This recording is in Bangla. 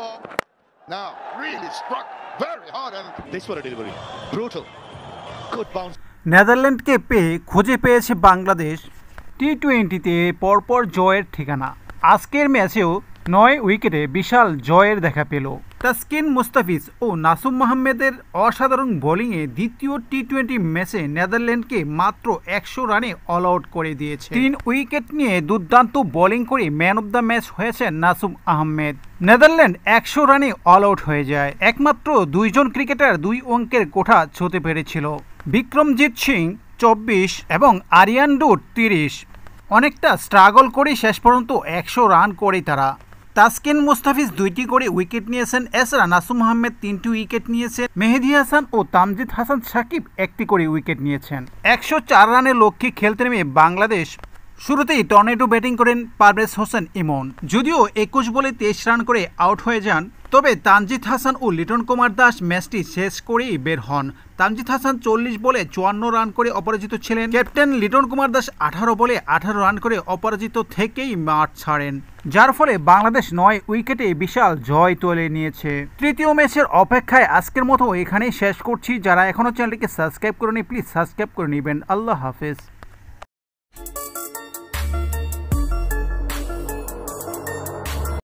ball. Now, really struck very hard, and This for a delivery. Brutal. Good bounce. নেদারল্যান্ডকে পেয়ে খুঁজে পেয়েছে বাংলাদেশ টি-20তে পরপর জয়ের ঠিকানা। আজকের ম্যাচেও 9 উইকেটে বিশাল জয়ের দেখা পেল। তাসকিন মুস্তাফিজ ও নাসুম আহমেদের অসাধারণ বোলিংয়ে দ্বিতীয় টি-20 ম্যাচে নেদারল্যান্ডকে মাত্র 100 রানে অল আউট করে দিয়েছে। 3 উইকেট নিয়ে দুর্দান্ত বোলিং করে ম্যান অব দ্য ম্যাচ হয়েছে নাসুম আহমেদ। নেদারল্যান্ড 100 রানে অল আউট হয়ে যায়। একমাত্র 2 জন ক্রিকেটার 2 অঙ্কের কোঠা ছুঁতে পেরেছিল। বিক্রমজিৎ সিং 24 এবং আরিয়ান ডুট 30। অনেকটা স্ট্রাগল করে শেষ পর্যন্ত 100 রান করে তারা। তাসকিন মুস্তাফিজ 2টি করে উইকেট নিয়েছেন। এছাড়া নাসুম আহমেদ 3টি উইকেট নিয়েছেন। মেহেদী হাসান ও তামজিদ হাসান সাকিব 1টি করে উইকেট নিয়েছেন। 104 রানের লক্ষ্যে খেলতে নেমে বাংলাদেশ শুরুতেই টর্নেডো ব্যাটিং করেন পারভেজ হোসেন ইমন। যদিও 21 বলে 23 রান করে আউট হয়ে যান, তবে তানজিদ হাসান ও লিটন কুমার দাস ম্যাচটি শেষ করেই বের হন। তানজিদ হাসান 40 বলে 54 রান করে অপরাজিত ছিলেন। ক্যাপ্টেন লিটন কুমার দাস 18 বলে 18 রান করে অপরাজিত থেকেই মাঠ ছাড়েন, যার ফলে বাংলাদেশ 9 উইকেটে বিশাল জয় তুলে নিয়েছে। তৃতীয় ম্যাচের অপেক্ষায় আজকের মতো এখানেই শেষ করছি। যারা এখনও চ্যানেলটিকে সাবস্ক্রাইব করেনি প্লিজ সাবস্ক্রাইব করে নেবেন। আল্লাহ হাফেজ।